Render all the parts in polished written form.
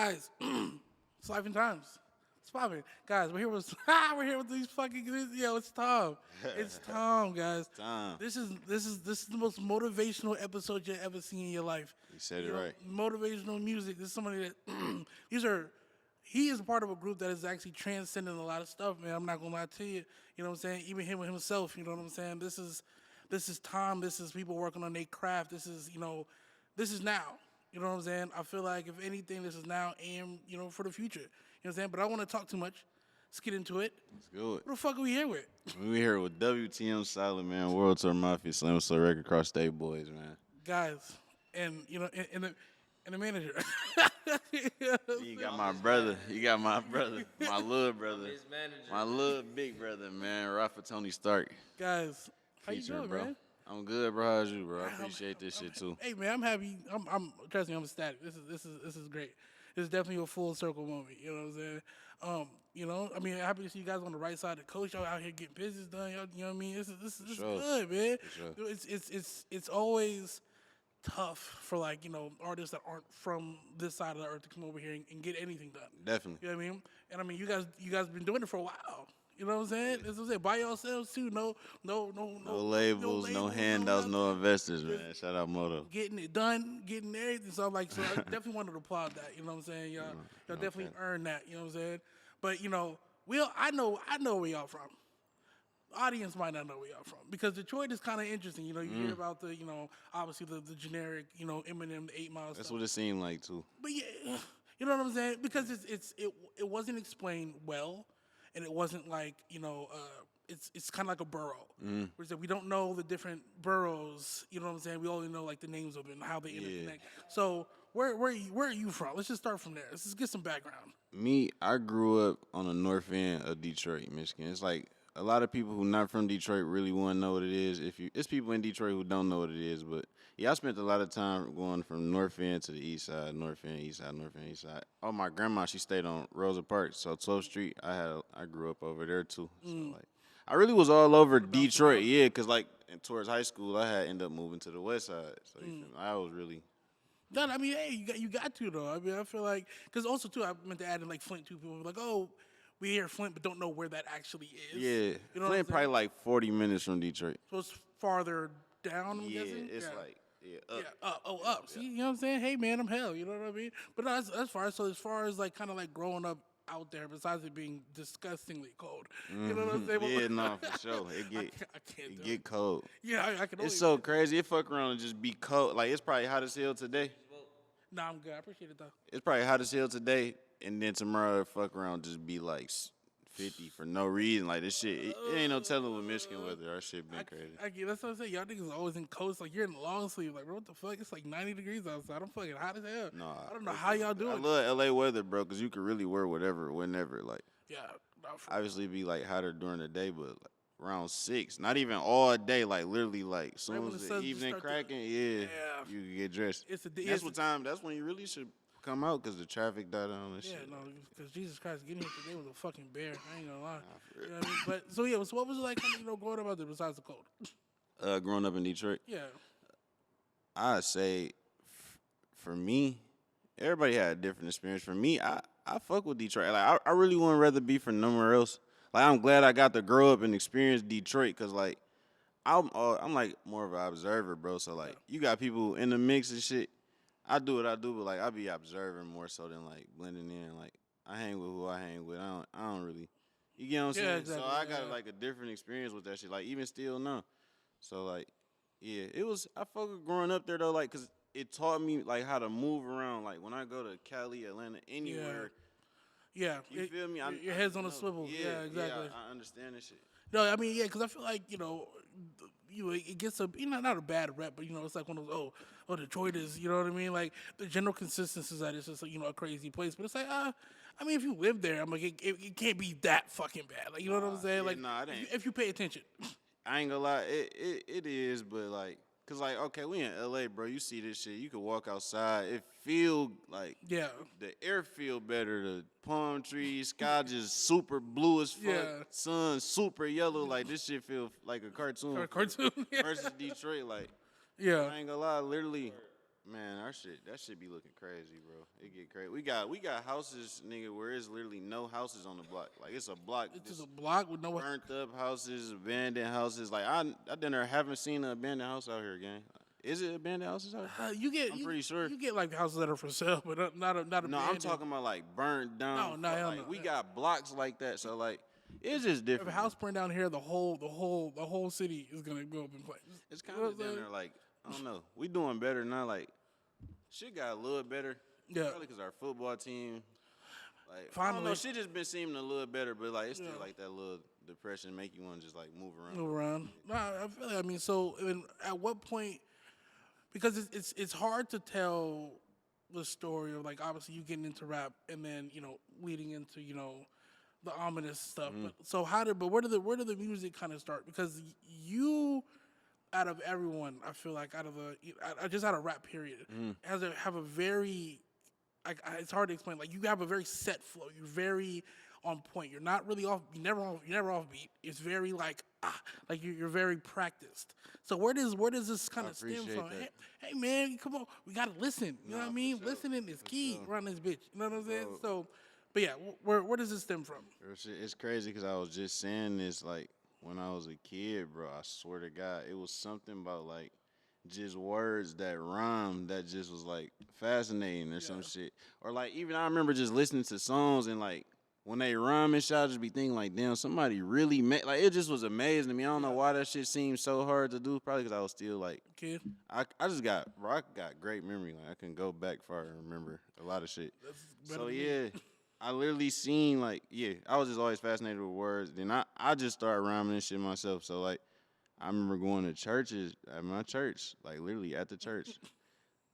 Guys, it's Lyfe N Tymes. It's popping. Guys, we're here with these fucking it's Tom. It's Tom, guys. Tom. This is the most motivational episode you've ever seen in your life. You said it right. Motivational music. This is somebody that he is a part of a group that is actually transcending a lot of stuff, man. I'm not gonna lie to you. You know what I'm saying? Even him with himself, you know what I'm saying? This is Tom. This is people working on their craft. This is now. You know what I'm saying? I feel like if anything, this is now and for the future. You know what I'm saying? But I don't want to talk too much. Let's get into it. Let's go. What the fuck are we here with? We here with WTM Solid, man. World Tour Mafia, Slam Soul Record, Cross State Boys, man. Guys, and the manager. You got my brother. My little brother. My little big brother, man. Rafa Tony Stark. Guys, how you Feature, doing, bro? man? I'm good, bro. How's you, bro? I appreciate this shit too. Hey, man, I'm happy. Trust me, I'm ecstatic. This is great. This is definitely a full circle moment. You know what I'm saying? Happy to see you guys on the right side of the coach. Y'all out here getting business done. Y'all, you know what I mean? This is Sure. good, man. Sure. It's always tough for artists that aren't from this side of the earth to come over here and get anything done. Definitely. You know what I mean? And I mean, you guys been doing it for a while. You know what I'm saying? This is it. By yourselves too. No labels, no handouts, no investors, man. Shout out Moto. Getting it done, getting everything. So I definitely wanted to applaud that. You know what I'm saying? Y'all definitely earned that. You know what I'm saying? But I know where y'all from. The audience might not know where y'all from because Detroit is kind of interesting. You hear about the obviously the generic Eminem, the 8 Mile. That's stuff. what it seemed like too. But yeah, you know what I'm saying? Because it wasn't explained well. And it wasn't like, it's kind of like a borough. Where we don't know the different boroughs, you know what I'm saying? We only know like the names of it and how they interconnect. So where are you from? Let's just start from there. Let's just get some background. Me, I grew up on the north end of Detroit, Michigan. It's like a lot of people who not from Detroit really want to know what it is. It's people in Detroit who don't know what it is, but yeah, I spent a lot of time going from north end to the east side, north end, east side, north end, east side. Oh, my grandma, she stayed on Rosa Parks, so 12th Street. I grew up over there too. So I really was all over Detroit, yeah, because towards high school, I had ended up moving to the west side. So you feel me? I was really. No, I mean, hey, you got to though. I mean, I feel like because also too, I meant to add in Flint too. People were like, oh, we hear Flint, but don't know where that actually is. Yeah, Flint probably like 40 minutes from Detroit. So it's farther down. I'm guessing. It's up. Yeah, up. See, you know what I'm saying? Hey, man, I'm hell. You know what I mean? But no, as far as kind of growing up out there, besides it being disgustingly cold, you know what I'm saying? Yeah, no, for sure. It get cold. Yeah, I can. It's so crazy. It fuck around and just be cold. Like it's probably hot as hell today. Nah, I'm good. I appreciate it though. It's probably hot as hell today, and then tomorrow it fuck around just be like 50 for no reason. Like this shit, it ain't no telling with Michigan weather. Our shit been crazy. That's what I'm saying. Y'all niggas always in coats. Like you're in long sleeve. Like, bro, what the fuck? It's like 90 degrees outside. I'm fucking hot as hell. No, I don't know how y'all do it. I love LA weather, bro, because you can really wear whatever, whenever. Like, yeah, obviously it'd be like hotter during the day, but like around 6, not even all day. Like literally, like as soon as the evening cracking, you can get dressed. That's when you really should come out because the traffic died on and shit. Yeah, no, because Jesus Christ, getting here today was a fucking bear. I ain't gonna lie. You know what I mean? But so yeah, so what was it like, growing up out there besides the cold? Growing up in Detroit. Yeah. I'd say, for me, everybody had a different experience. For me, I fuck with Detroit. Like I really wouldn't rather be from nowhere else. Like I'm glad I got to grow up and experience Detroit because like I'm like more of an observer, bro. So like you got people in the mix and shit. I do what I do, but like I be observing more so than like blending in. Like I hang with who I hang with. I don't really, you get what I'm saying? Exactly, so I got like a different experience with that shit. Like even still now. So like, yeah, I fuck with growing up there though, like, cause it taught me like how to move around. Like when I go to Cali, Atlanta, anywhere. Yeah. You feel me? Your head's on a swivel. Yeah, exactly. Yeah, I understand this shit. No, I mean, yeah, because I feel like, it gets not a bad rep, but, it's like one of those, Detroit is, you know what I mean? Like, the general consensus is that it's just, a crazy place. But it's like, I mean, if you live there, I'm like, it can't be that fucking bad. Like, you know what I'm saying? Yeah, like, nah, it ain't. If you pay attention. I ain't gonna lie, it is, but like, cause like, okay, we in LA, bro. You see this shit. You can walk outside. It feel like the air feel better. The palm trees, sky just super blue as fuck. Yeah. Sun super yellow. Like this shit feel like a cartoon. Cartoon. Versus Detroit, like. Yeah. I ain't gonna lie, literally, Man, that shit be looking crazy, bro. It get crazy. We got houses, nigga, where it's literally no houses on the block. Like it's a block, It's just just a block with no. burnt up houses, abandoned houses. Like I done there haven't seen an abandoned house out here, gang. Is it abandoned houses out here? I'm pretty sure. You get like houses that are for sale, but not No, I'm abandoned. talking about like burnt down. No, hell like no. we got blocks like that, so like it's just If a different. house burned down here, the whole city is gonna go up in flames. It's You kind know of what I'm down saying? there like I don't know. We doing better now. Like shit got a little better. Yeah. Probably because our football team. Like I don't Finally. know, shit just been seeming a little better, but like it's still Yeah. like that little depression make you want to just like move around. Move around. No, I feel like, I mean, so at what point? Because it's hard to tell the story of like obviously you getting into rap and then leading into the ominous stuff. Mm-hmm. But so where did the music kind of start? Because you, out of everyone, I feel like out of just out of rap period, have a very it's hard to explain. Like you have a very set flow. You're very on point. You're not really off. You're never off beat. It's very like you're very practiced. So where does this kind of stem appreciate from? that. Hey man, come on, we gotta listen. You know what I mean? for sure. Listening is key sure. around this bitch. You know what I'm saying? So, but yeah, where does this stem from? It's crazy because I was just saying this like when I was a kid, bro. I swear to God, it was something about like just words that rhyme that just was like fascinating or some shit. Or like even I remember just listening to songs and like when they rhyme and shit, I just be thinking like, damn, somebody really made like it just was amazing to me. I don't know why that shit seemed so hard to do. Probably because I was still like Kid, I got great memory. Like I can go back far and remember a lot of shit. better So than me. yeah, I literally seen like I was just always fascinated with words. Then I just started rhyming and shit myself. So like I remember going to churches at my church, like literally at the church.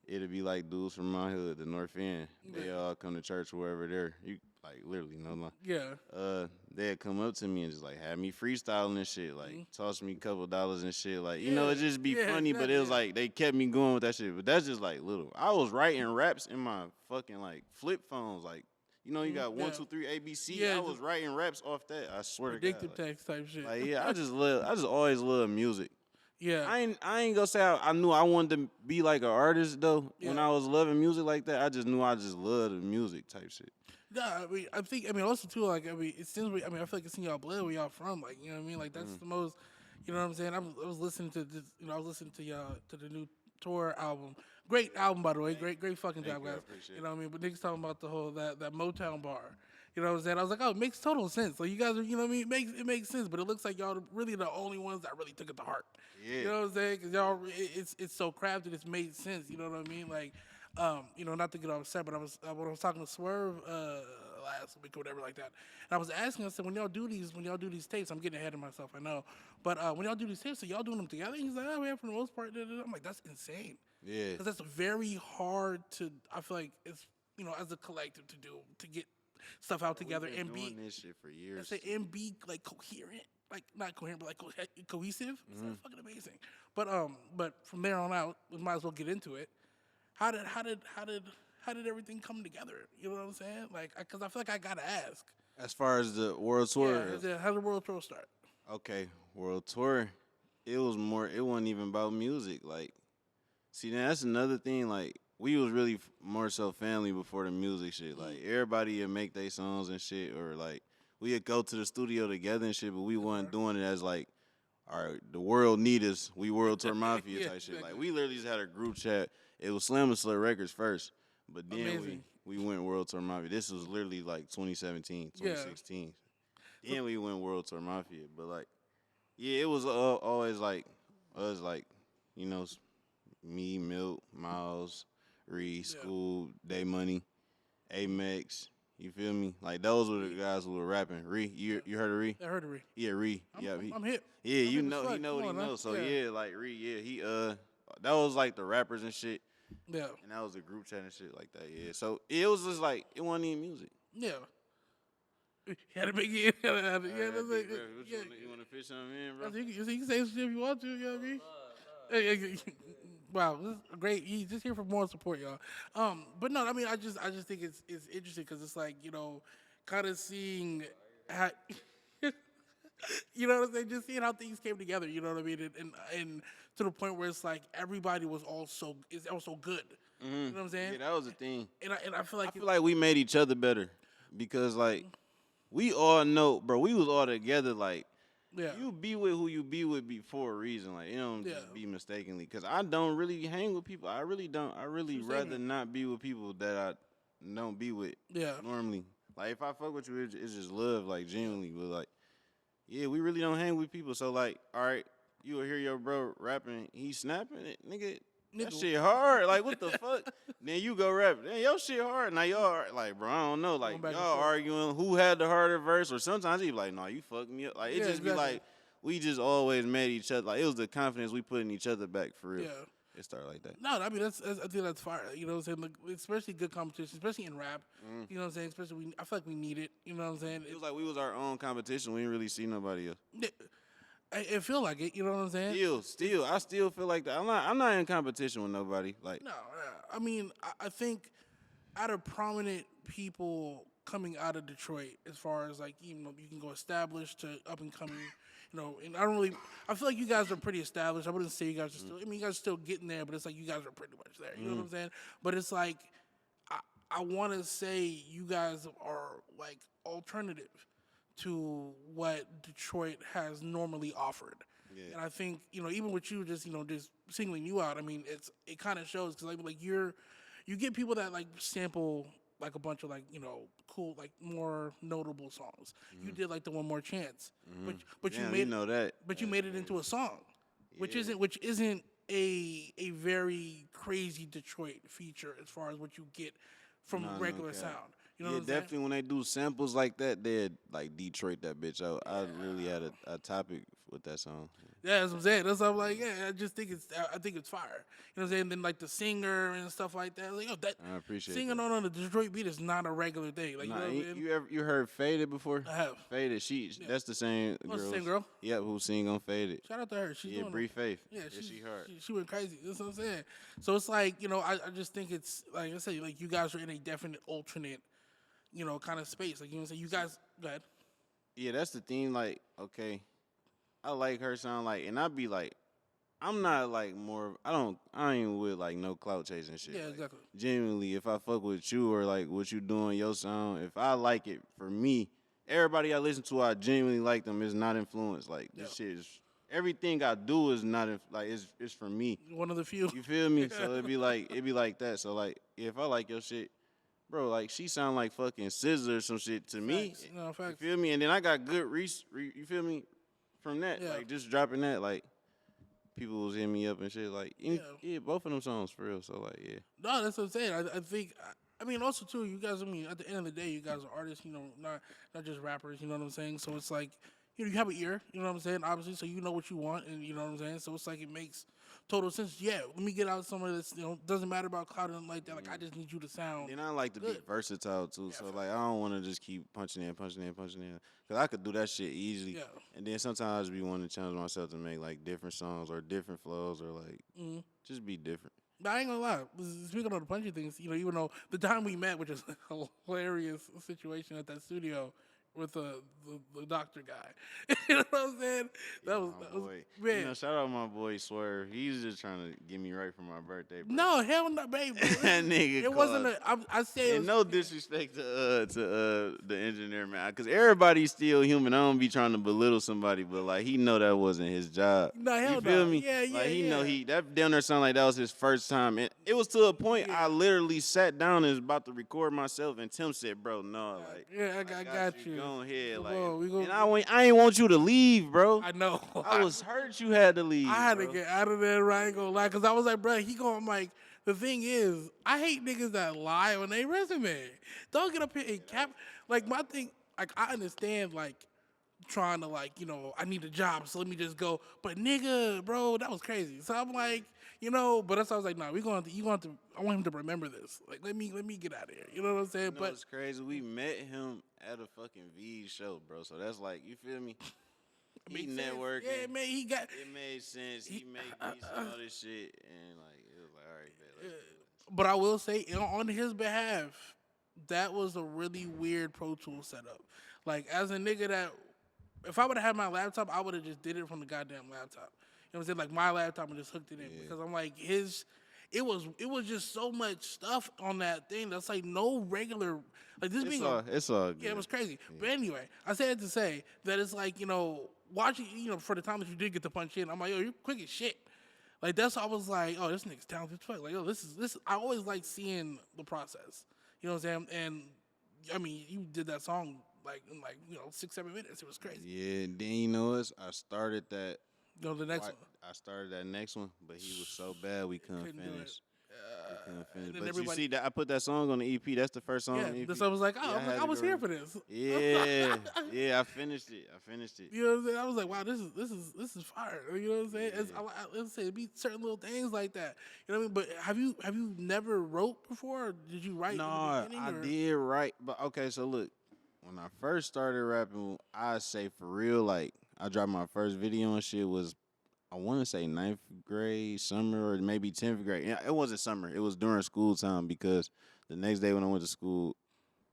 It'd be like dudes from my hood, the North End. They all come to church wherever they're. You like literally no lie. Yeah. They'd come up to me and just like have me freestyling and shit, like toss me a couple dollars and shit, like it just be funny, but it was like they kept me going with that shit. But that's just like little. I was writing raps in my fucking like flip phones, like you got 1, 2, 3 ABC. Yeah, I was writing raps off that. I swear to Predictive God. text type shit. Like I just always love music. Yeah. I ain't gonna say I knew I wanted to be like an artist though. When Yeah. I was loving music like that, I just knew I just loved the music type shit. Yeah, I mean, also too, like, it seems, I mean, I feel like it's in y'all blood where y'all from, like, you know what I mean? Like, that's the most, you know what I'm saying? I was listening to this, I was listening to y'all, to the new tour album. Great album, by the way. Great fucking job, you, I guys. appreciate You know what I mean? But niggas talking about the whole, that Motown bar. You know what I'm saying? I was like, oh, it makes total sense. Like, you guys are, you know what I mean? It makes sense, but it looks like y'all are really the only ones that really took it to heart. Yeah. You know what I'm saying? Because y'all, it's so crafted, it's made sense. You know what I mean? Like, not to get upset, but when I was talking to Swerve last week or whatever like that, and I was asking, I said, when y'all do these tapes, I'm getting ahead of myself, I know, but when y'all do these tapes, so y'all doing them together? He's like, oh, yeah, for the most part. I'm like, that's insane. Yeah. Because that's very hard to, I feel like it's, as a collective to do, to get stuff out together We've been and doing be, this shit for years. and be like coherent. Like not coherent, but like cohesive. It's Mm-hmm. fucking amazing. But from there on out, we might as well get into it. How did everything come together? You know what I'm saying? Like, because I feel like I gotta ask. As far as the world tour, How did the World Tour start? okay, world tour, it wasn't even about music. Like, see, that's another thing. Like, we was really more so family before the music shit. Like, everybody would make their songs and shit, or like we'd go to the studio together and shit, but we wasn't doing it as like, all right, the world need us. We World Tour Mafia Yeah, type shit. Like, exactly. we literally just had a group chat. It was Slam and Slut Records first, but then Amazing. we went World Tour Mafia. This was literally like 2017, Yeah. 2016. Then we went World Tour Mafia. But like, yeah, it was always like us, like, me, Milt, Miles, Reed, School, Day Money, Amex. You feel me? Like, those were the guys who were rapping. Ree, you heard of Ree? I heard of it. Yeah, Ree. I'm hip. Yeah, I'm you hip as know, fuck. he know what Come he on, man. knows. So Yeah. yeah, like Ree, yeah, he that was like the rappers and shit, Yeah. and that was the group chat and shit like that. Yeah, so it was just like it wasn't even music. Yeah. You had to make it. Yeah, that's like, yeah. You want to fish something in, bro? You can say some shit if you want to. You know what I mean? Hey, wow, this is great. You just here for more support, y'all. But no, I mean, I just think it's interesting because it's like kind of seeing how. You know what I'm saying? Just seeing how things came together. You know what I mean? And to the point where it's like everybody was all so good. You know what I'm saying? Yeah, that was the thing. And I feel like I feel like we made each other better because like we all know, bro. We was all together. Like yeah, you be with who you be with for a reason. Like you don't Yeah. just be mistakenly. Cause I don't really hang with people. I really don't. I really True rather statement. not be with people that I don't be with yeah, normally. Like if I fuck with you, it's just love, like genuinely. But like, yeah, we really don't hang with people. So like, all right, you will hear your bro rapping, he snapping it, nigga. That Nigga. shit hard. Like what the fuck? Then you go rap. Then your shit hard. Now y'all like, bro, I don't know. Like back and y'all forth. arguing who had the harder verse, or sometimes he be like, no, you fucked me up. Like it Yeah, just be exactly. like we just always met each other. Like it was the confidence we put in each other back for real. Yeah. It started like that. No, I mean I think that's fire. You know what I'm saying? Like, especially good competition, especially in rap. You know what I'm saying? Especially I feel like we need it. You know what I'm saying? It was like we was our own competition. We didn't really see nobody else. It feel like it. You know what I'm saying? Still, I still feel like that. I'm not in competition with nobody. Like, No, I mean I think out of prominent people coming out of Detroit, as far as like even though you can go established to up and coming. You know, and I feel like you guys are pretty established. I wouldn't say you guys are still. I mean, you guys are still getting there, but it's like you guys are pretty much there. You know what I'm saying? But it's like I want to say you guys are like alternative to what Detroit has normally offered. Yeah. And I think even with you just just singling you out, I mean it kind of shows because like you get people that like sample like a bunch of like cool like more notable songs. You did like the One More Chance, but damn, you made know that. but you made it into a song, which Yeah. isn't a very crazy Detroit feature as far as what you get from Nah, no regular cap. sound. You know Yeah, what I'm saying? definitely when they do samples like that, they'd like Detroit that bitch out. I really had a topic with that song. Yeah, that's what I'm saying. That's what I'm like. Yeah, I think it's fire. You know what I'm saying? Then like the singer and stuff like that. Like, that I appreciate singing that. on the Detroit beat is not a regular thing. Like Nah, you know what I mean? you heard Faded before? I have. Faded, that's the same Oh, girl. it's the same girl? Yep, who sing on Faded. Shout out to her. She's Yeah, doing Bree it. Faith. Yeah, she hard. She went crazy. That's what I'm saying. So it's like I just think it's like I say like you guys are in a definite alternate kind of space. Like you you guys go ahead. Yeah, that's the thing. Like, okay, I like her sound like, and I be like, I'm not like more. I ain't with like no clout chasing shit. Yeah, Like, exactly. genuinely, if I fuck with you or like what you doing your sound, if I like it for me, everybody I listen to, I genuinely like them. Is not influenced. Like this shit is everything I do is not like it's for me. One of the few. You feel me? So it be like that. So like if I like your shit, bro, like she sound like fucking Scissor or some shit to me. Facts. No, facts. You feel me? And then I got good you feel me? From that, Yeah. like just dropping that, like people was hitting me up and shit. Like yeah, both of them songs for real. So like yeah. No, that's what I'm saying. I think. I mean, also too, you guys. I mean, at the end of the day, you guys are artists. Not just rappers. You know what I'm saying? So it's like, you have an ear. You know what I'm saying? Obviously, so you know what you want, and you know what I'm saying. So it's like it makes total sense. Yeah, let me get out somebody that's doesn't matter about cloud and like that. Like I just need you to sound. And I like to be good. versatile too. So like I don't want to just keep punching in. Cause I could do that shit easily. Yeah. And then sometimes I just be wanting to challenge myself to make like different songs or different flows or like just be different. But I ain't gonna lie. Speaking of the punchy things, even though the time we met, which is a hilarious situation at that studio with the doctor guy, you know what I'm saying? That was boy. man. Shout out my boy Swerve. He's just trying to get me right for my birthday. Bro. No, hell no, baby. That nigga. It wasn't. I said. It And was, no disrespect to the engineer man, because everybody's still human. I don't be trying to belittle somebody, but like he know that wasn't his job. No, hell you feel no. me? Yeah, Like he know yeah. that down there sound like that was his first time. And it was to a point I literally sat down and was about to record myself, and Tim said, "Bro, no, like Yeah, I got you. Go ahead, Come like." on, we gonna- And I ain't want you to leave, bro. I know. I was hurt you had to leave. I had bro. to get out of there. I ain't gonna lie, cause I was like, bro, he going. I'm like, the thing is, I hate niggas that lie on their resume. Don't get up here and cap. Like my thing, like I understand, like trying to like, I need a job, so let me just go. But nigga, bro, that was crazy. So I'm like, but that's why I was like, nah, you going to. I want him to remember this. Like, let me get out of here. You know what I'm saying? But it's crazy. We met him at a fucking V show, bro. So that's like, you feel me? He Makes sense. networking. Yeah, man, he got. It made sense. He made beats and all this shit, and like it was like, all right, man, let's do this. But I will say, on his behalf, that was a really weird Pro Tools setup. Like, as a nigga that, if I would have had my laptop, I would have just did it from the goddamn laptop. You know what I'm saying? Like, my laptop and just hooked it in. Because I'm like, it was just so much stuff on that thing that's like no regular like this being It's all good. yeah, it was crazy. But anyway, I said it to say that it's like, watching, for the time that you did get to punch in, I'm like, yo, you're quick as shit. Like, that's I was like, oh, this nigga's talented as fuck. Like, yo, this. I always like seeing the process. You know what I'm saying? And, I mean, you did that song, like, in, 6-7 minutes. It was crazy. Yeah, then you know what? I started that. The next one. I started that next one, but he was so bad we couldn't Couldn't do finish. it. But you see that I put that song on the EP. That's the first song on the EP. So I was like, oh, Yeah, I was here for this. Yeah, I finished it. You know what I'm saying? I was like, wow, this is fire. You know what I'm saying? Let's say it be certain little things like that. You know what I mean? But have you never wrote before? Or did you write? No, in the beginning, I or? did write. But okay, so look, when I first started rapping, I say for real, like I dropped my first video and shit was, I want to say 9th grade, summer, or maybe 10th grade. Yeah, it wasn't summer. It was during school time because the next day when I went to school,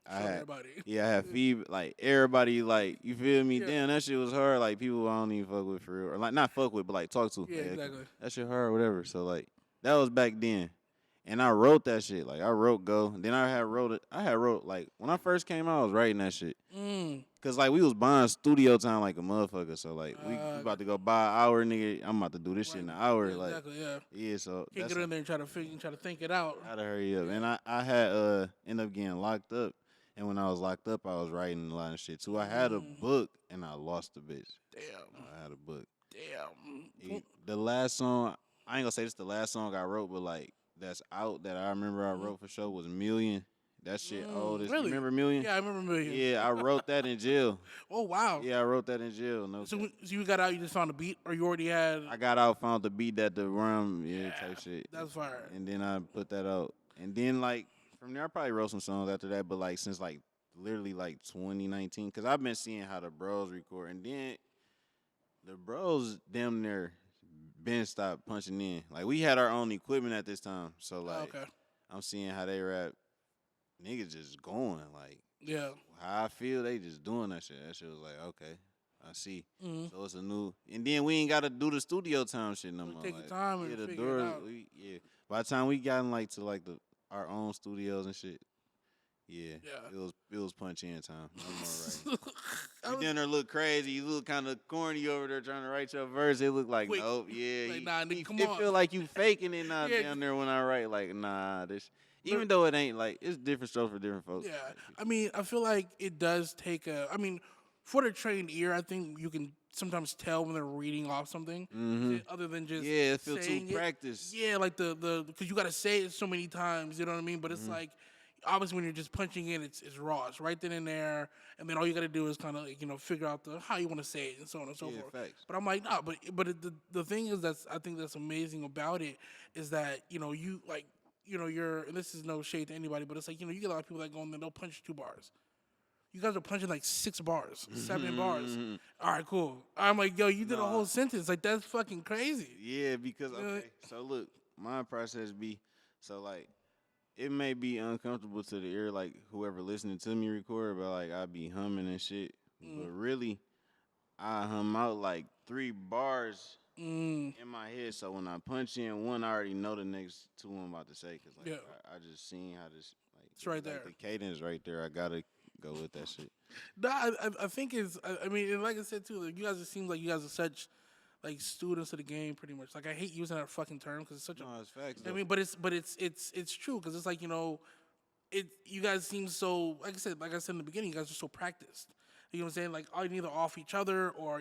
I had fever. Like, everybody, like, you feel me? Yeah. Damn, that shit was hard. Like, people I don't even fuck with for real. Or, like, not fuck with, but, like, talk to. Yeah, like, exactly. that shit hard or whatever. So, like, that was back then. And I wrote that shit. Like, I wrote Go. Then I had wrote, like, when I first came out, I was writing that shit. Because, like, we was buying studio time like a motherfucker. So, like, we about to go buy an hour, nigga. I'm about to do this shit in an hour. Yeah, like, exactly, yeah. Yeah, so. Can't get in there and try to think it out. Gotta hurry up. And I had, ended up getting locked up. And when I was locked up, I was writing a lot of shit, too. I had a book, and I lost the bitch. Damn. I had a book. Damn. The last song, I ain't gonna say this the last song I wrote, but, like, that's out that I remember I wrote for sure was Million. That shit old. Really? You remember Million? Yeah, I remember Million. Yeah, I wrote that in jail. Oh, wow. Yeah, I wrote that in jail. No, So you got out, you just found a beat, or you already had... I got out, found the beat that the rum, type shit. That's fire. And then I put that out. And then, like, from there, I probably wrote some songs after that, but, like, since, like, literally, like, 2019, because I've been seeing how the bros record. And then the bros damn near been stopped punching in. Like, we had our own equipment at this time. So, like, I'm seeing how they rap. Niggas just going. Like, yeah. How I feel, they just doing that shit. That shit was like, okay, I see. So it's a new. And then we ain't got to do the studio time shit no more. Take like, the time and figure it out. By the time we got in, like, to, like, our own studios and shit, it was punch in time. No more writing. You down there look crazy. You look kind of corny over there trying to write your verse. It look like, nope, Like, nah, nigga, come it on. feel like you faking it now down there when I write. Like, nah, this. Even though it ain't, like, it's different strokes for different folks. Yeah, I mean, I feel like it does take for the trained ear, I think you can sometimes tell when they're reading off something, other than just it feels too saying practiced. Yeah, like the because you got to say it so many times, you know what I mean? But it's like, obviously when you're just punching in, it's raw, it's right then and there, and then all you got to do is kind of, like, figure out how you want to say it and so on and so forth. Facts. But I'm like, nah, but the thing is I think that's amazing about it is that you like. And this is no shade to anybody, but it's like, you get a lot of people that go in there, they'll punch 2 bars. You guys are punching like 6 bars, 7 bars. All right, cool. I'm like, yo, you did a whole sentence. Like, that's fucking crazy. Yeah, because, okay, so look, my process be, so, like, it may be uncomfortable to the ear, like, whoever listening to me record, but, like, I be humming and shit. But really, I hum out, like, 3 bars in my head, so when I punch in one, I already know the next 2 I'm about to say, because, like, I just seen how this, like, it's right there. The cadence right there. I gotta go with that shit. No, I think I mean, and like I said too, like, you guys, it seems like you guys are such, like, students of the game, pretty much. Like, I hate using that fucking term because it's such it's facts. I mean, but it's true because it's like, you guys seem so, like I said in the beginning, you guys are so practiced. You know what I'm saying? Like, all either off each other or,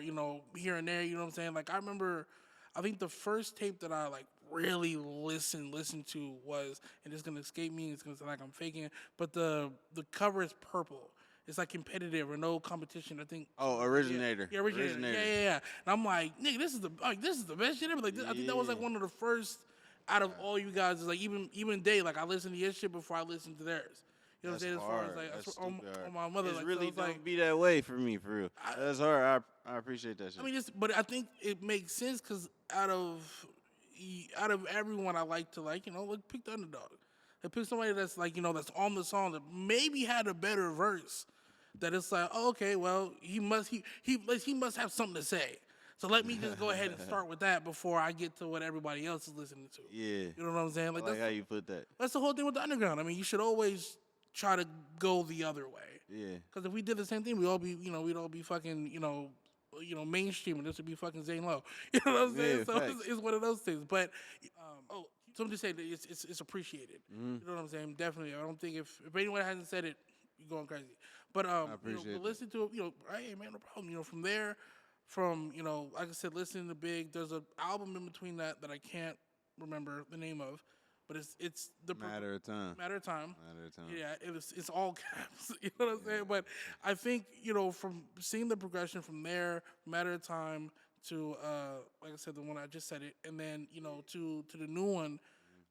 here and there, you know what I'm saying? Like, I remember, I think the first tape that I, like, really listened to was, and it's going to escape me, it's going to sound like I'm faking it, but the cover is purple. It's, like, competitive or no competition, I think. Oh, Originator. Yeah, Originator. Yeah. And I'm like, nigga, this is the best shit ever. Like, I think that was, like, one of the first out of all you guys. Is like, even they, like, I listened to your shit before I listened to theirs. You know what I'm saying? As far as, like, on my mother, it's like, really so don't like, be that way for me, for real. That's hard. I appreciate that shit. I mean, but I think it makes sense because out of everyone, I like to, like, pick the underdog. Like, pick somebody that's, like, that's on the song that maybe had a better verse. That it's like, oh, okay, well, he must have something to say. So let me just go ahead and start with that before I get to what everybody else is listening to. Yeah. You know what I'm saying? I like that's how you put that. That's the whole thing with the underground. I mean, you should always try to go the other way. Yeah. Because if we did the same thing, we'd all be fucking, mainstream, and this would be fucking Zane Lowe. You know what I'm saying? Yeah, So facts. it's one of those things. But somebody said that it's appreciated. Mm-hmm. You know what I'm saying? Definitely. I don't think if anyone hasn't said it, you're going crazy. But appreciate that. listen to it. Hey man, no problem. From there, like I said, listening to Big. There's an album in between that I can't remember the name of. But it's the Matter of time. Matter of time. Matter of time. Yeah, it's all caps. You know what I'm saying? But I think from seeing the progression from there, Matter of Time to like I said, the one I just said it, and then to the new one.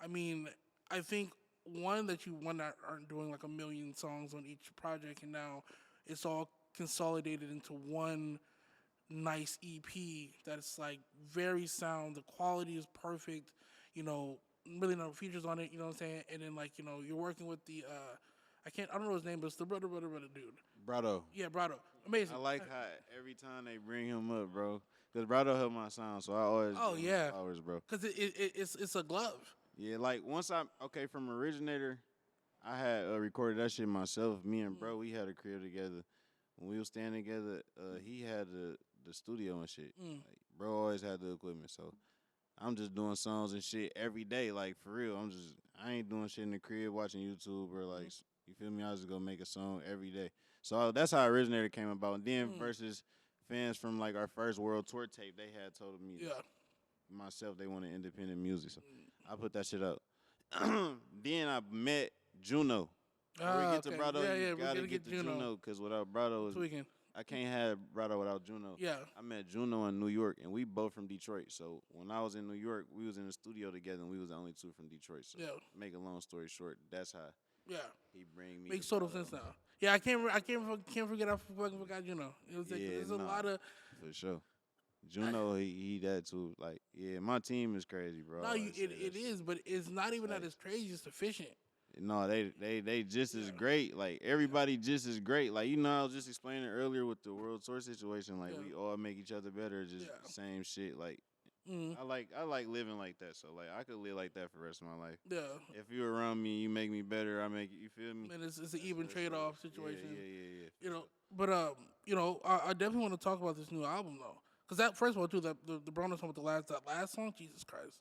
I mean, I think that aren't doing like a million songs on each project, and now it's all consolidated into one nice EP that's like very sound. The quality is perfect. Really no features on it, you know what I'm saying? And then you're working with the I don't know his name, but it's the brother dude. Brado. Yeah, Brado. Amazing. I like how every time they bring him up, bro. Because Brado helped my sound, so I always flowers, bro. Because it's a glove. Yeah, like from Originator, I had recorded that shit myself. Me and bro, we had a crib together. When we was standing together, he had the studio and shit. Like, bro always had the equipment, so I'm just doing songs and shit every day, like for real. I ain't doing shit in the crib watching YouTube or like, you feel me? I just go make a song every day. So that's how Originator came about. And then versus fans from like our first World Tour tape, they had told me myself they wanted independent music. So I put that shit up. Then I met Juno. Before we get to Brado, you gotta get to Juno because without Brado, I can't have Brado without Juno. Yeah. I met Juno in New York, and we both from Detroit. So when I was in New York, we was in the studio together, and we was the only two from Detroit. So make a long story short, that's how he bring me. Makes total sense now. Yeah, I can't forget I fucking forgot Juno. There's a lot of for sure. Juno, he that too. Like, yeah, my team is crazy, bro. No, it is, but it's not even that it's crazy. It's efficient. No, they just as great. Like everybody just as great. Like I was just explaining earlier with the World Tour situation. Like we all make each other better. Just same shit. Like I like living like that. So like I could live like that for the rest of my life. Yeah. If you're around me, you make me better. I make you feel me. And it's an even trade off situation. Yeah. But I definitely want to talk about this new album though, because that first of all too, the Brown song with that last song, Jesus Christ.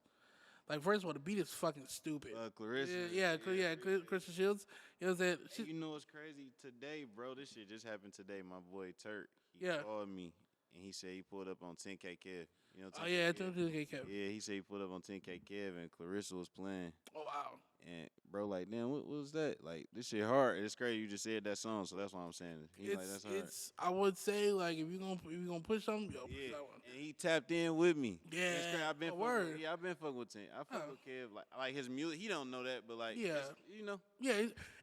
Like, first of all, the beat is fucking stupid. Clarissa. Clarissa Shields. You know what I'm saying? You know what's crazy? Today, bro, this shit just happened today. My boy Turk, he called me, and he said he pulled up on 10K Kev. You know 10K Kev. Yeah, he said he pulled up on 10K Kev, and Clarissa was playing. Oh, wow. And, bro, like, damn, what was that? Like, this shit hard. It's crazy you just said that song, so that's why I'm saying it. That's hard. I would say, like, if you're gonna push something, push that one. And he tapped in with me. Yeah. It's crazy. I've been fucking with 10. I fuck with Kev. Like his music, he don't know that, but like, Yeah,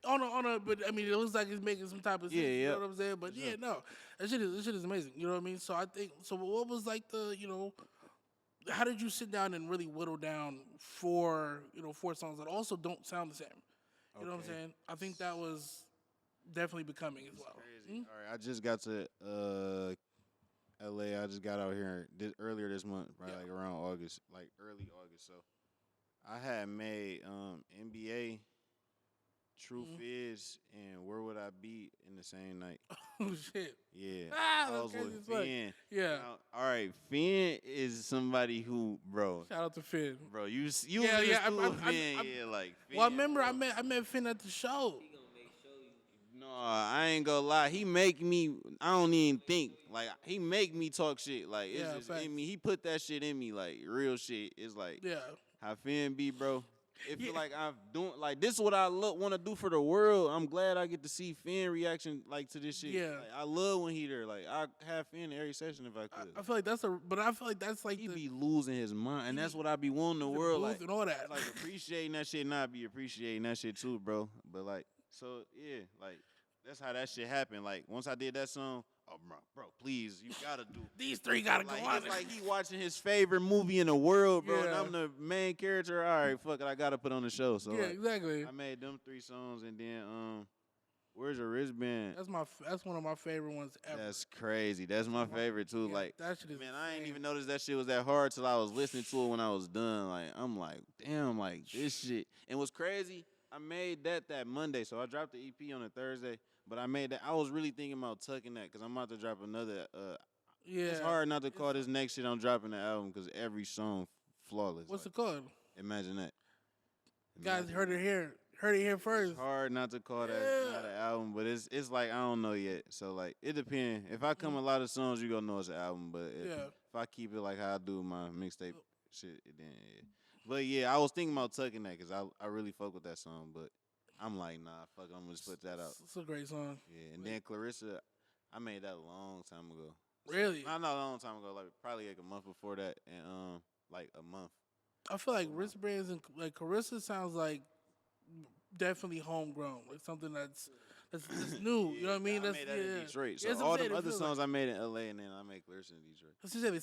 but I mean, it looks like he's making some type of sense. You know what I'm saying? But no, that shit is amazing. You know what I mean? So I think, what was like how did you sit down and really whittle down four songs that also don't sound the same? You know what I'm saying? I think that was definitely becoming as well. Crazy. All right, I just got to LA. I just got out here earlier this month, right? Like around August, like early August. So I had made NBA, Truth Is, and Where Would I Be in the same night. Oh shit. Yeah. Ah, I was that's with crazy. Finn. Yeah. Now, all right, Finn is somebody who, bro. Shout out to Finn. Bro, you was in the school with Finn, like Finn. Well, I remember I met Finn at the show. No, I ain't gonna lie. He make me. I don't even think. Like he make me talk shit. Like it's just in me. He put that shit in me. Like real shit. It's like how Finn be, bro. It feel like I'm doing like this is what I want to do for the world. I'm glad I get to see Finn reaction like to this shit. Yeah, like, I love when he there. Like I have Finn every session if I could. I feel like that's like he be losing his mind, and that's what I be wanting the world like and all that. Like appreciating that shit, not be appreciating that shit too, bro. But like so yeah, like. That's how that shit happened. Like, once I did that song, oh, bro, please, you gotta do. These three gotta go on. It's like he watching his favorite movie in the world, bro, and I'm the main character. All right, fuck it, I gotta put on the show. So exactly. I made them 3 songs, and then Where's your wristband? That's one of my favorite ones ever. That's crazy. That's my favorite too. Yeah, like, that shit is man, I ain't insane. even noticed that shit was that hard till I was listening to it when I was done. Like, I'm like, damn, like this shit. And what's crazy, I made that Monday, so I dropped the EP on a Thursday. But I made that. I was really thinking about tucking that because I'm about to drop another. Yeah, It's hard not to call this next shit I'm dropping the album because every song flawless. What's like, it called? Imagine that. Guys, heard it here. Heard it here first. It's hard not to call that not an album, but it's like I don't know yet. So like it depends. If I come a lot of songs, you gonna know it's an album. But if I keep it like how I do my mixtape shit, then yeah. But yeah, I was thinking about tucking that because I really fuck with that song. But I'm like, nah, fuck, I'm gonna just put that out. It's a great song. Yeah, and then Clarissa, I made that a long time ago. Really? Not a long time ago, like probably like a month before that, and like a month. I feel like wristbands and like Carissa sounds like definitely homegrown, like something that's new. You know what I mean? I made that in Detroit. So Yeah, that's all what I'm them saying, it other feels songs I made in LA, and then I make Clarissa in Detroit. As you said,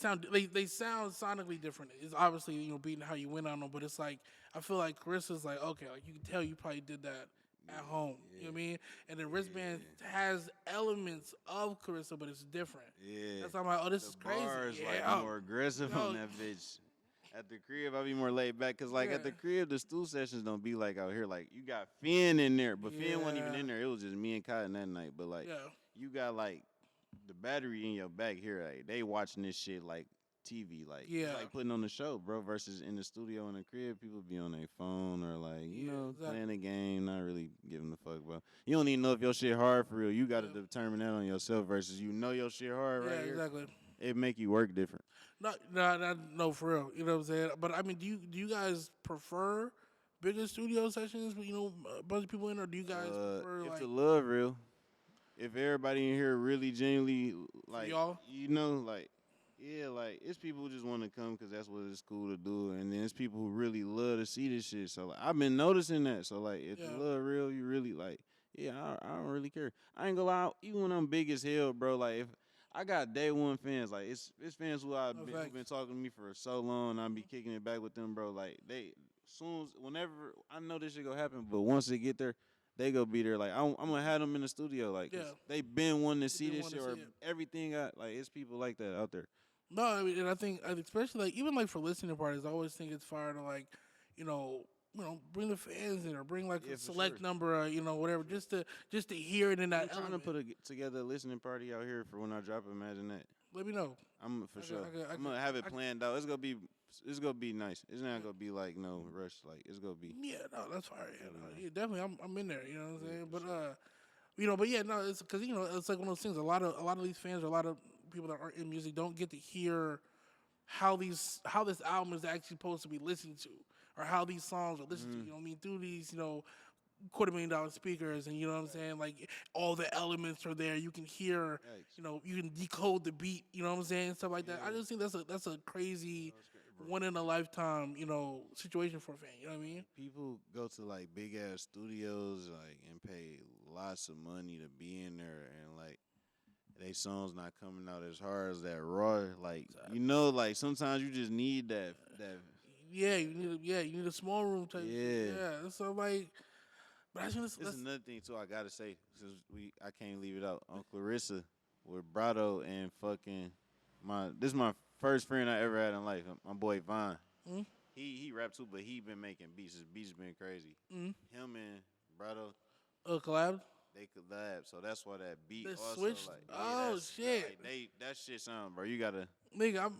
they sound sonically different. It's obviously beating how you went on them, but it's like I feel like Carissa's like okay, like you can tell you probably did that at home. You know what I mean? And the wristband has elements of Carissa, but it's different. Yeah, That's why I'm like, oh, this is crazy. Bars Yeah, like more aggressive on that bitch. At the crib, I be more laid back because, like, at the Yeah. crib, the stool sessions don't be like out here. Like, you got Finn in there, but Finn wasn't even Yeah. in there. It was just me and Cotton that night. But like, Yeah. you got like the battery in your back here. Like, they watching this shit like TV. Like, Yeah. it's like putting on the show, bro. Versus in the studio in the crib, people be on their phone or like, you know, exactly. playing a game, not really giving a fuck, bro. You don't even know if your shit hard for real. You got to determine that on yourself. Versus you know your shit hard right Yeah, here. exactly. It make you work different. No, for real. You know what I'm saying? But I mean, do you guys prefer bigger studio sessions with a bunch of people in, or do you guys prefer If like the love real, if everybody in here really genuinely like, y'all? you know, like, yeah, like it's people who just want to come because that's what it's cool to do, and then it's people who really love to see this shit. So like, I've been noticing that. So like, if the love real, you really like, yeah, I don't really care. I ain't gonna lie, even when I'm big as hell, bro. Like if I got day one fans, like it's fans who who've been talking to me for so long, and I be kicking it back with them, bro. Like whenever I know this shit gonna happen, but once they get there, they go be there. Like I'm gonna have them in the studio, like 'cause they been wanting to see this shit or everything. It's people like that out there. No, I mean, and I think especially like even like for listening parties, I always think it's fire to like, bring the fans in or bring like a select number, whatever, just to hear it in that. I'm trying to put together a listening party out here for when I drop. Imagine that. Let me know. I'm sure. I'm gonna have it planned out. It's gonna be nice. It's not gonna be like no rush. Like it's gonna be. Yeah, no, that's fire. Yeah, definitely. I'm in there. You know what I'm saying? But but yeah, no, it's because it's like one of those things. A lot of these fans, or a lot of people that aren't in music, don't get to hear how this album is actually supposed to be listened to, or how these songs are listened to. You know what I mean? Through these, $250,000 speakers, and you know what I'm saying? Like all the elements are there. You can hear, you can decode the beat. You know what I'm saying? Stuff like that. I just think that's a crazy one in a lifetime, situation for a fan. You know what I mean? People go to like big ass studios and pay lots of money to be in there, and like they songs not coming out as hard as that raw. Like like sometimes you just need that. Yeah, you need a small room type. Yeah. So like, but I think that's another thing too. I gotta say, since I can't leave it out on Clarissa with Brado and fucking this is my first friend I ever had in life. My boy Vaughn. Mm-hmm. He rap too, but he been making beats. His beats been crazy. Mm-hmm. Him and Brado. Collab. They collab, so that's why that beat they also switched. Like, Shit! Like, that shit sound, bro. You gotta. Nigga,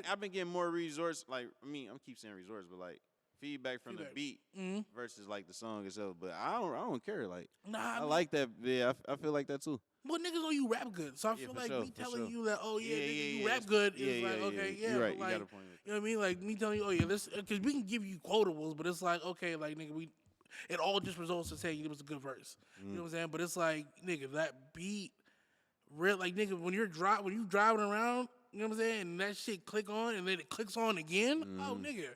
I've been getting more resorts. Like I'm keep saying resorts, but like feedback from the beat versus like the song itself. But I don't care. Like I like that. Yeah, I feel like that too. Well, niggas know you rap good, so I feel like me telling you that, nigga, you rap good is like, okay, you're right. Like, you got a point. You know what I mean? Like me telling you, this, because we can give you quotables, but it's like, okay, like nigga, it all just results to saying it was a good verse. You know what I'm saying? But it's like, nigga, that beat, like nigga, when you driving around, you know what I'm saying, and that shit click on, and then it clicks on again. Oh, nigga,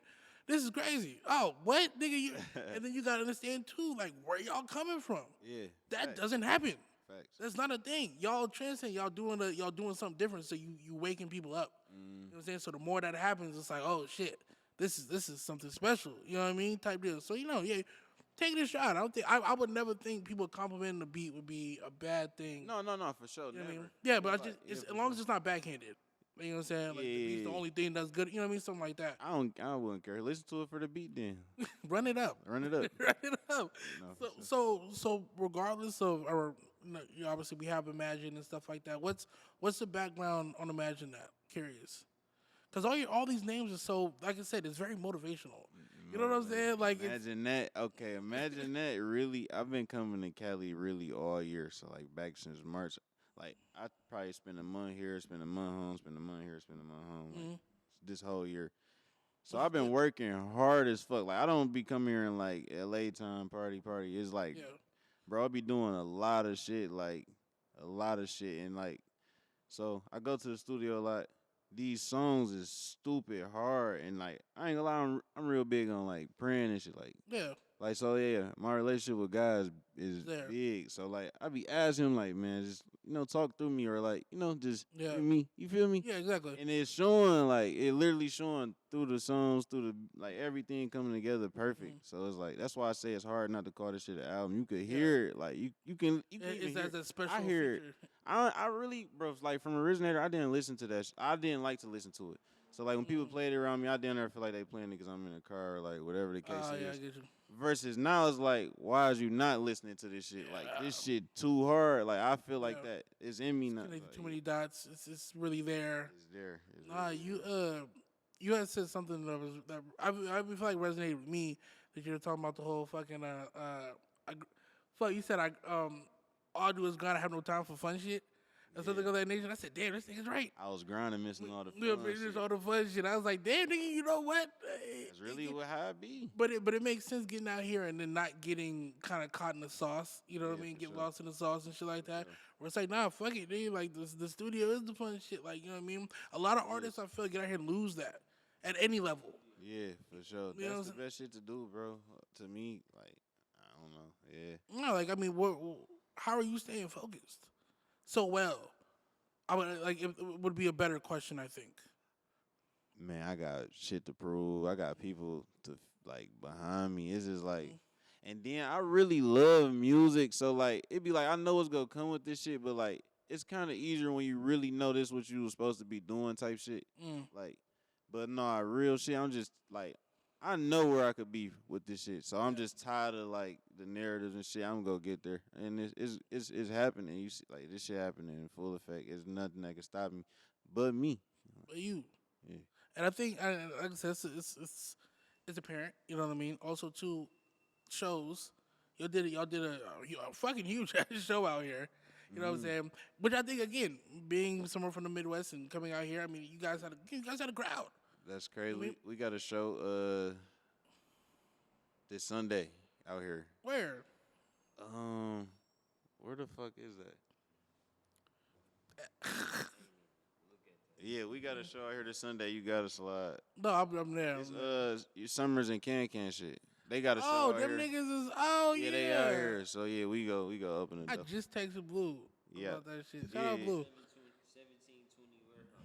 this is crazy. Oh, what, nigga? And then you gotta understand too, like where y'all coming from. Yeah, that doesn't happen. Facts. That's not a thing. Y'all transcend. Y'all doing something different. So you waking people up. You know what I'm saying? So the more that happens, it's like, oh shit, this is something special. You know what I mean? Type deal. So take taking a shot. I don't think I would never think people complimenting the beat would be a bad thing. No, for sure. You know what I Never. mean? Yeah, but It's as for long sure. as it's not backhanded. You know what I'm saying? Like the beat's the only thing that's good. You know what I mean? Something like that. I wouldn't care. Listen to it for the beat then. Run it up. Run it up. Run it up. No, So regardless of, or you know, obviously we have Imagine and stuff like that. What's the background on Imagine that? Curious. Because all these names are so, like I said, it's very motivational. You know what I'm saying? Like imagine that. Okay, imagine that. Really, I've been coming to Cali really all year. So like back since March, like I probably spend a month here, spend a month home, spend a month here, spend a month home. Like, this whole year. So I've been working hard as fuck. Like I don't be coming here in like LA time party. It's like, bro, I be doing a lot of shit, and like, so I go to the studio a lot. These songs is stupid hard, and like I ain't gonna lie, I'm real big on like praying and shit. Like so, my relationship with God is big. So like I be asking him like, man, just talk through me, or like just hear me. You feel me? Yeah, exactly. And it's showing like it literally showing through the songs, through the like everything coming together perfect. So it's like that's why I say it's hard not to call this shit an album. You could hear it, like you can. It's as a special. I hear feature. it. I really, bro, like from Originator, I didn't listen to that. I didn't like to listen to it. So like when people played it around me, I didn't ever feel like they playing it because I'm in a car or like whatever the case is. Yeah, I get you. Versus now it's like, why is you not listening to this shit? Like this shit too hard. Like I feel like that it's in me now. Like, too many dots. It's really there. It's there. You had said something that I feel like resonated with me, that you were talking about the whole fucking you said all I do is God, I have no time for fun shit. And something of that nature. I said, damn, this nigga's right. I was grinding, missing all the fun shit. All the fun shit. I was like, damn, nigga, you know what? That's really how it be. But it makes sense getting out here and then not getting kind of caught in the sauce. You know what I mean? Get lost in the sauce and shit like that. Where it's like, nah, fuck it, dude. Like the studio is the fun shit. Like, you know what I mean? A lot of artists, I feel, get out here and lose that at any level. Yeah, for sure. You That's the best shit to do, bro. To me, like, I don't know. Yeah. No, like, I mean, how are you staying focused so well? I would like it would be a better question, I think. Man, I got shit to prove. I got people to like behind me. It's just like, and then I really love music, so like it'd be like I know what's gonna come with this shit, but like it's kind of easier when you really know this what you was supposed to be doing type shit. Like, but no, real shit. I'm just like I know where I could be with this shit, so I'm just tired of like the narratives and shit. I'm gonna get there, and it's happening. You see, like this shit happening in full effect. There's nothing that can stop me, but me. But you. Yeah. And I think, like I said, it's apparent. You know what I mean. Also, too, shows. Y'all did a fucking huge show out here. You know what I'm saying? Which I think, again, being somewhere from the Midwest and coming out here, I mean, you guys had a crowd. That's crazy. We got a show this Sunday out here. Where? Where the fuck is that? Yeah, we got a show out here this Sunday. You gotta slide. No, I'm there. It's your Summers and Can shit. They got a show out here. Oh, them niggas is yeah. They out here. So yeah, we go open it up. I just texted Blue about that shit. Shout out Blue.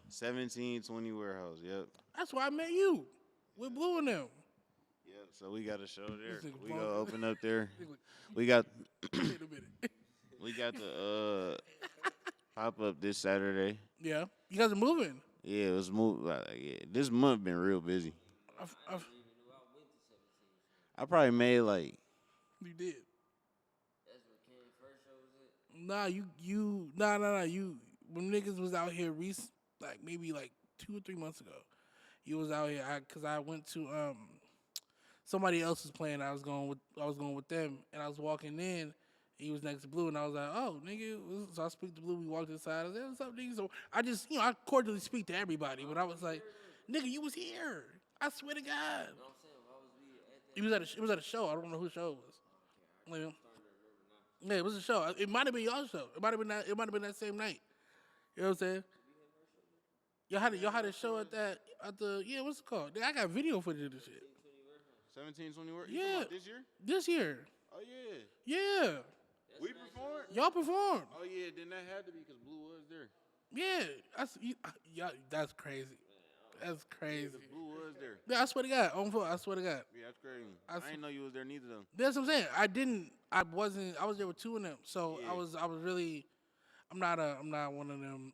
1720 Warehouse, yep. That's why I met you with Blue and them. Yep, so we got a show there. This nigga We punk. go open up there. We got Wait a minute. we got the pop up this Saturday. Yeah, you guys are moving. Yeah, it was this month been real busy. I probably made like. You did. That's where Ken first shows it. Nah, you when niggas was out here like maybe like 2 or 3 months ago. You was out here because I went to somebody else was playing. I was going with them, and I was walking in. He was next to Blue, and I was like, "Oh, nigga!" So I speak to Blue. We walked inside. I said, "What's up, nigga?" So I just, I cordially speak to everybody, but I was like, "Nigga, you was here. I swear to God." It was at a show. I don't know whose show it was. Yeah, it was a show. It might have been y'all's show. It might have been that same night. You know what I'm saying? Y'all had a show at the what's it called? I got video footage of this shit. 1720 Warehouse. Yeah. This year? This year. Oh yeah. Yeah. We performed. Y'all performed. Oh yeah, then that had to be because Blue was there. Yeah. That's crazy. That's crazy. The Blue was there. Yeah, I swear to God. On foot, I swear to God. Yeah, that's crazy. I didn't know you was there neither though. That's what I'm saying. I was there with two of them. So Yeah. I was really, I'm not one of them.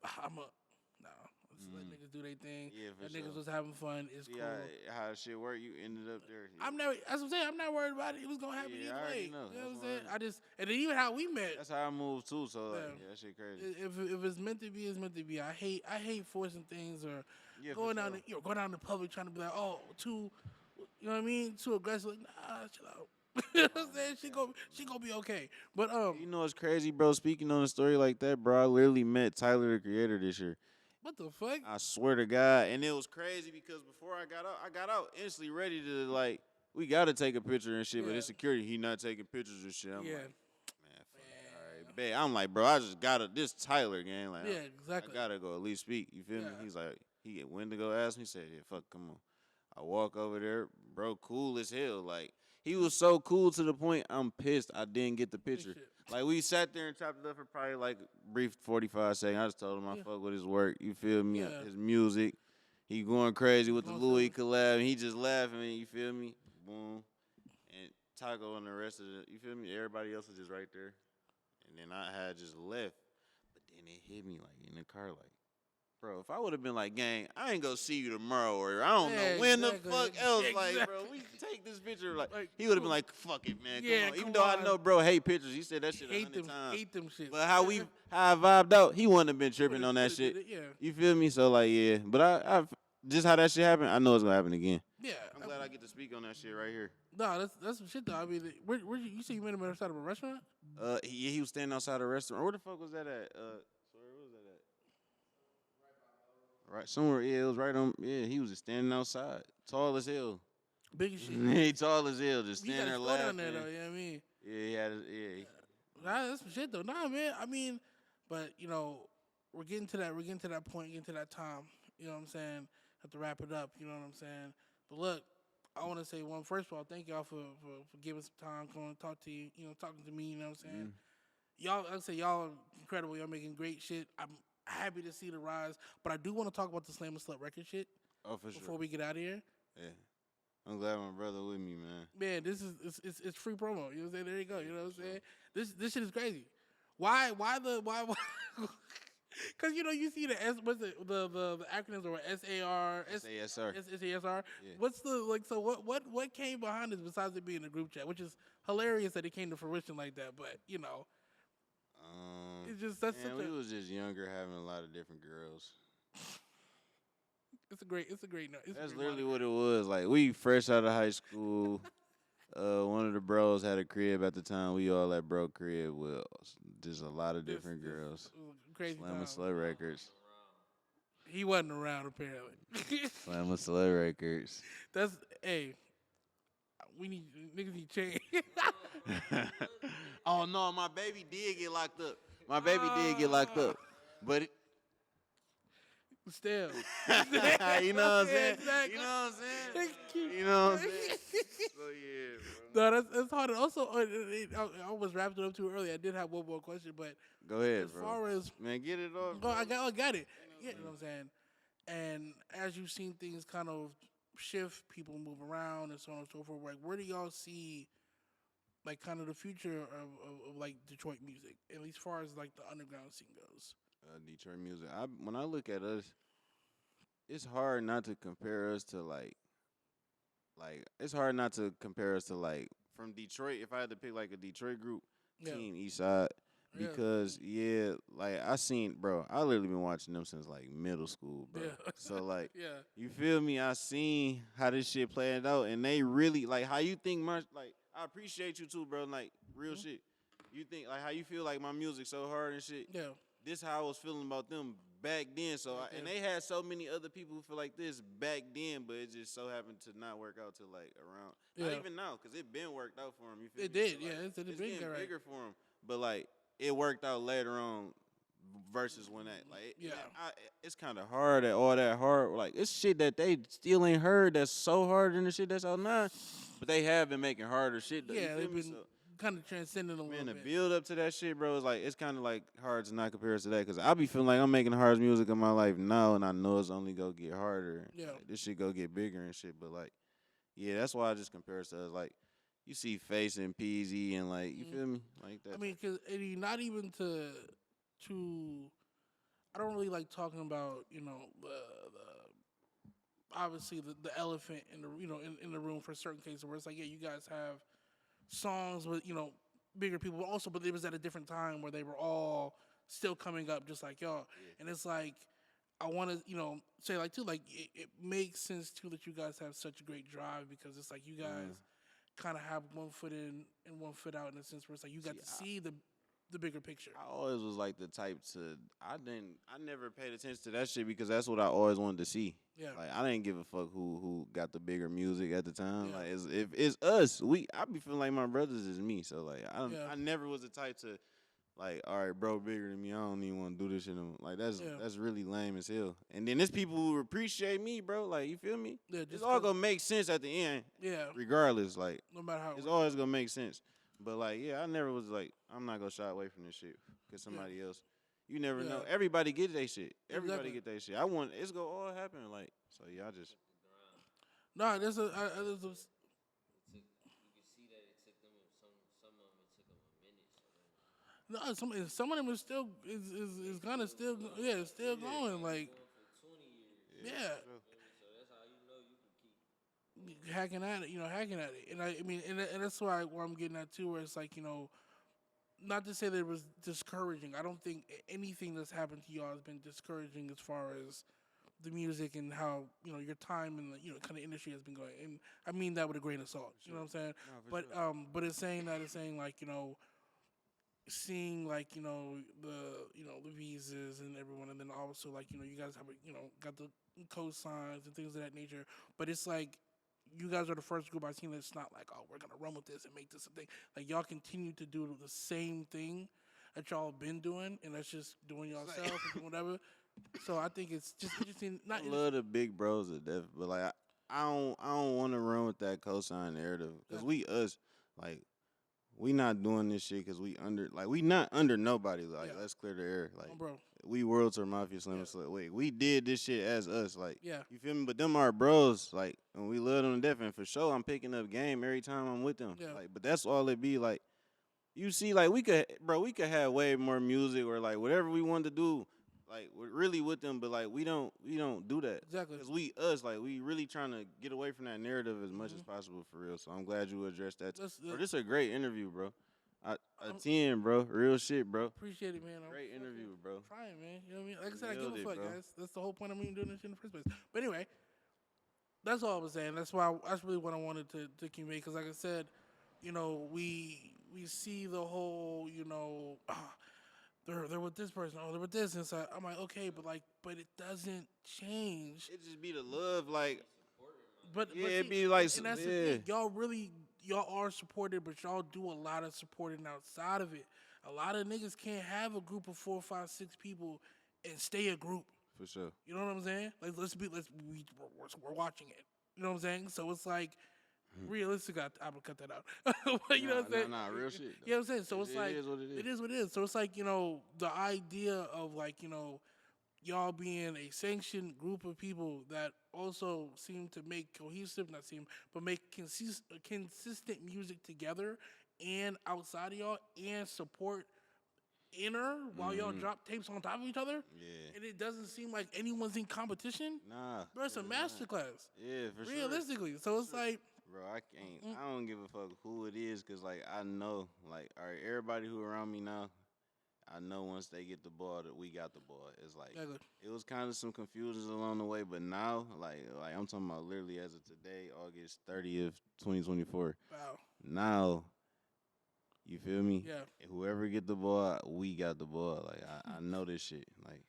No. Let's let niggas do their thing. Yeah, for That niggas sure. was having fun. It's See cool. how shit work. You ended up there. That's what I'm saying. I'm not worried about it. It was gonna happen Yeah, I either already way. know. You know what I'm That's saying? And then even how we met. That's how I move too. So like, Yeah. that shit crazy. If it's meant to be, it's meant to be. I hate forcing things or Yeah, going for down sure. going down in the public trying to be like, oh, too, you know what I mean? Too aggressive. Like, nah, chill out. You know what I'm saying? She gonna be okay. But You know what's crazy, bro? Speaking on a story like that, bro, I literally met Tyler the Creator this year. what the fuck? I swear to God, and it was crazy because before I got out instantly ready to like, we gotta take a picture and shit. But Yeah. his security, he not taking pictures and shit. I'm Yeah. like, man, fuck it. All right, bet. I'm like, bro, I just gotta this Tyler gang. Like, Yeah, exactly. I gotta go at least speak. You feel me? Yeah. He's like, he went to go ask me. He said, yeah, fuck, come on. I walk over there, bro, cool as hell. Like, he was so cool to the point I'm pissed I didn't get the picture. shit. Like, we sat there and chopped it up for probably like a brief 45 seconds. I just told him I fuck with his work. You feel me? Yeah. His music. He going crazy with the Going Louis collab. And he just laughing. You feel me? Boom. And Taco and the rest of the, you feel me? Everybody else was just right there. And then I had just left. But then it hit me like in the car like, bro, if I would have been like, gang, I ain't gonna see you tomorrow, or I don't know when exactly. the fuck else. Like, Exactly. bro, we can take this picture. Like, Like, he would have been like, fuck it, man. Come Yeah, on. come Even though I on. know, bro, hate pictures. He said that shit Hate 100 times. hate them shit. But how I vibed out, he wouldn't have been tripping Would've- on that would've shit. did it, yeah. You feel me? So like, yeah. But I just how that shit happened, I know it's gonna happen again. Yeah. I'm glad I get to speak on that shit right here. No, that's some shit though. I mean, where you say you met him outside of a restaurant? He was standing outside a restaurant. Where the fuck was that at? Sorry, where was that at? Right somewhere. Yeah, it was right on. Yeah, he was just standing outside, tall as hell. Big as shit. He tall as hell, just You standing there gotta slow down laughing. there though. You know what I mean? Yeah, he had. Yeah. Nah, that's some shit though. Nah, man. I mean, but you know, we're getting to that. We're getting to that point. Getting to that time. You know what I'm saying? Have to wrap it up. You know what I'm saying? But look, I want to say first of all, thank y'all for giving some time, coming to talk to you. You know, talking to me. You know what I'm saying? Y'all, I say y'all are incredible. Y'all making great shit. I'm happy to see the rise. But I do want to talk about the Slam and Slut record shit Oh, for sure. before we get out of here. Yeah. I'm glad my brother with me, man. Man, this is it's free promo. You know what I'm saying? There you go. You know what I'm saying? This shit is crazy. Why? Because you know you see the what's the acronyms or SAR SASR. SASR. Yeah. What's the so what came behind this besides it being a group chat, which is hilarious that it came to fruition like that. But you know, it's just that's Man, such we was just younger, having a lot of different girls. it's a great note. That's literally what it was. Like, we fresh out of high school. One of the bros had a crib at the time. We all at bro crib with just a lot of different girls. Crazy. Slam and time. Slut Records. He wasn't around apparently. Slam and Slut Records. That's hey. Niggas need change. Oh no, my baby did get locked up. My baby did get locked up. But Still. you know what I'm saying? Exactly. You know what I'm saying? You You know what I'm saying? So yeah, bro. No, that's hard. Also, I almost wrapped it up too early. I did have one more question, but Go ahead, as bro. far as Man, get it off. oh, I got it. Yeah, you know what I'm saying. And as you've seen things kind of shift, people move around and so on and so forth. Like, where do y'all see, like, kind of the future of like Detroit music, at least as far as like the underground scene goes? Detroit music. When I look at us, it's hard not to compare us to like it's hard not to compare us to like from Detroit. If I had to pick like a Detroit group, Yeah. Team Eastside, Yeah. because like I literally been watching them since like middle school, bro. Yeah. So like, Yeah. you feel me? I seen how this shit played out, and they really like how you think like I appreciate you too, bro. Like real shit. You think like how you feel like my music so hard and shit. Yeah. This how I was feeling about them back then. So and they had so many other people who feel like this back then, but it just so happened to not work out till like around. Not Yeah. even now, cause it been worked out for them. You feel It me? did, So, like, yeah. It's it's big, getting right. bigger for them. But like it worked out later on versus when that like Yeah. it's kind of hard at all that hard. Like it's shit that they still ain't heard that's so hard than the shit that's out now. But they have been making harder shit. Though, Yeah, you feel they've me? been So, kind of transcending a Man, little the bit. build up to that shit, bro, is like it's kind of like hard to not compare us to that because I be feeling like I'm making the hardest music of my life now, and I know it's only gonna get harder. Yeah. Like, this shit go get bigger and shit. But like, yeah, that's why I just compare us to us. Like, you see Face and PZ and like, you feel me, like that. I mean, because not even to. I don't really like talking about obviously the elephant in the in the room for certain cases where it's like, yeah, you guys have songs with bigger people, but also, but it was at a different time where they were all still coming up just like y'all, and it's like I want to say like too, like it makes sense too that you guys have such a great drive because it's like you guys kind of have one foot in and one foot out in a sense where it's like you got to see the bigger picture. I always was like the type to I never paid attention to that shit because that's what I always wanted to see. Yeah. Like I didn't give a fuck who got the bigger music at the time. Yeah. Like if it's us, I be feeling like my brothers is me. So like Yeah. I never was the type to like, all right, bro, bigger than me. I don't even want to do this shit. Like that's really lame as hell. And then there's people who appreciate me, bro. Like you feel me? Yeah, It's all gonna make sense at the end. Yeah. Regardless, like No matter how it's always gonna make sense. But like, yeah, I never was like, I'm not gonna shy away from this shit because somebody else. You never know. Everybody get their shit. Everybody get their shit. It's gonna all happen. Like, so yeah, I just. No, there's a. You can see that it took them some of them it took them a minute. So No, some of them is still is kind of still it's still going like for 20 years. yeah. So that's how you know you can keep Hacking at it, and I mean, and that's why where I'm getting at too, where it's like not to say that it was discouraging. I don't think anything that's happened to y'all has been discouraging as far as the music and how your time and the kind of industry has been going. And I mean that with a grain of salt. You know what I'm saying? But it's saying like seeing like the visas and everyone, and then also like you guys have got the cosigns and things of that nature. But it's like you guys are the first group I've seen that's not like, oh, we're gonna run with this and make this a thing. Like y'all continue to do the same thing that y'all have been doing, and that's just doing yourself and doing whatever. So I think it's just interesting. I love the big bros to death, but like I don't want to run with that cosign narrative because we us like. We not doing this shit because we not under nobody. Like, let's clear the air. Like, bro. We World Tour Mafia Slim and Slut. Wait, we did this shit as us. Like, you feel me? But them are bros. Like, and we love them to death. And for sure, I'm picking up game every time I'm with them. Yeah. Like, but that's all it be. Like, you see, like, we could have way more music or like whatever we wanted to do. Like, we're really with them, but like we don't do that. Exactly. Because we us, like we really trying to get away from that narrative as much as possible for real. So I'm glad you addressed that. Bro, this is a great interview, bro. A 10, bro. Real shit, bro. Appreciate it, man. Great interview, bro. Trying, man. You know what I mean? Like I said, I Nailed give a fuck, bro. guys. That's the whole point of me doing this shit in the first place. But anyway, that's all I was saying. That's really what I wanted to convey. Because like I said, we see the whole, they're with this person, they're with this, and so I'm like, okay, but it doesn't change. It just be the love, like. But it be like, and that's the thing. Y'all are supported, but y'all do a lot of supporting outside of it. A lot of niggas can't have a group of 4, 5, 6 people and stay a group. For sure. You know what I'm saying? Like we're watching it. You know what I'm saying? So it's like realistic. I'm gonna cut that out. You know what I'm saying? Nah, real shit. You know what I'm saying? So it's like it is what it is. It is what it is. So it's like the idea of like y'all being a sanctioned group of people that also seem to make make consistent music together and outside of y'all and support while y'all drop tapes on top of each other. Yeah. And it doesn't seem like anyone's in competition. Nah. Bro, it's a masterclass. Yeah, for sure. Realistically. So it's like, bro, I don't give a fuck who it is, cause like I know, like, all right, everybody who around me now, I know once they get the ball that we got the ball. It's like it was kind of some confusions along the way, but now, like I'm talking about literally as of today, August 30th, 2024. wow. Now, you feel me? Yeah. Whoever get the ball, we got the ball. Like I know this shit. Like,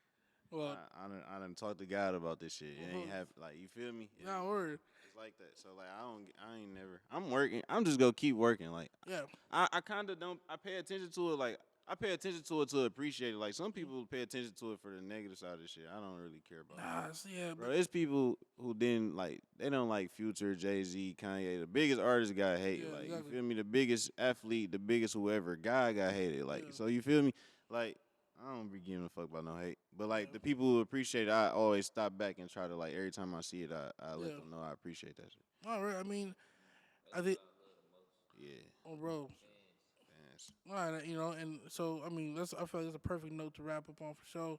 well, I done talked to God about this shit. It ain't have like you feel me? Not word. It's like that. So like I ain't never. I'm working. I'm just gonna keep working. Like yeah. I kind of don't. I pay attention to it. Like I pay attention to it to appreciate it. Like some people pay attention to it for the negative side of the shit. I don't really care about it. Yeah, Bro, there's people who didn't like. They don't like Future, Jay-Z, Kanye. The biggest artist got hated. Yeah, like exactly. you feel me? The biggest athlete, the biggest whoever, guy got hated. Like so, you feel me? Like I don't be giving a fuck about no hate. But like the people who appreciate it, I always stop back and try to like every time I see it, I let them know I appreciate that shit. All right. I mean, I think. Yeah. Oh, bro. Fans. All right, you know, and so I mean, I feel like it's a perfect note to wrap up on for sure.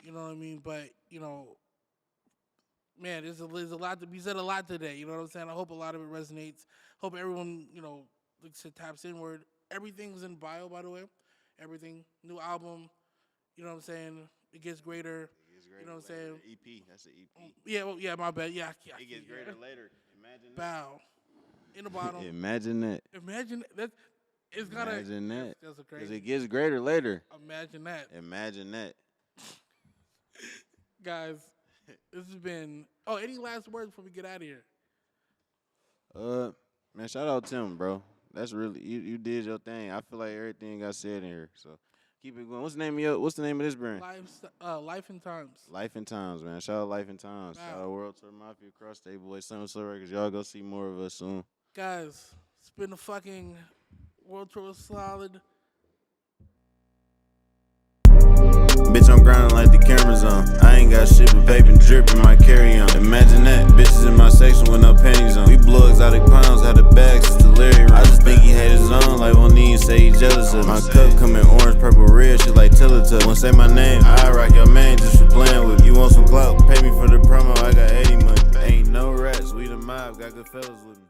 You know what I mean? But you know, man, there's a lot to be said. A lot today. You know what I'm saying? I hope a lot of it resonates. Hope everyone, you know, like I said, taps inward. Everything's in bio, by the way. Everything, new album. You know what I'm saying? It gets greater. You know what I'm saying? EP. That's an EP. Yeah, well, yeah, my bad. Yeah, It gets greater later. Imagine that. Bow. In the bottom. Imagine that. Imagine that. It's gotta. Imagine that. That's a Because crazy. it gets greater later. Imagine that. Imagine that. Guys, this has been. Oh, any last words before we get out of here? Man, shout out Tim, bro. That's really you did your thing. I feel like everything got said in here. So keep it going. What's the name of this brand? Lyfe N Tymes. Lyfe N Tymes, man. Shout out Lyfe N Tymes. Wow. Shout out World Tour Mafia, Cross State Boys, Summer Soul Records. Y'all go see more of us soon. Guys, it's been a fucking World Tour Solid. Bitch, I'm grinding like the camera's on. I ain't got shit but paper dripping my carry-on. Imagine that, bitches in my section with no panties on. We blow exotic pounds, had the bags, it's delirium. I just think he had his own, like won't even say he jealous of. My cup come in orange, purple, red, shit like Teletubbies. Won't say my name, I rock your man just for playing with me. You want some clout, pay me for the promo, I got 80 money. Ain't no rats, we the mob, got good fellas with me.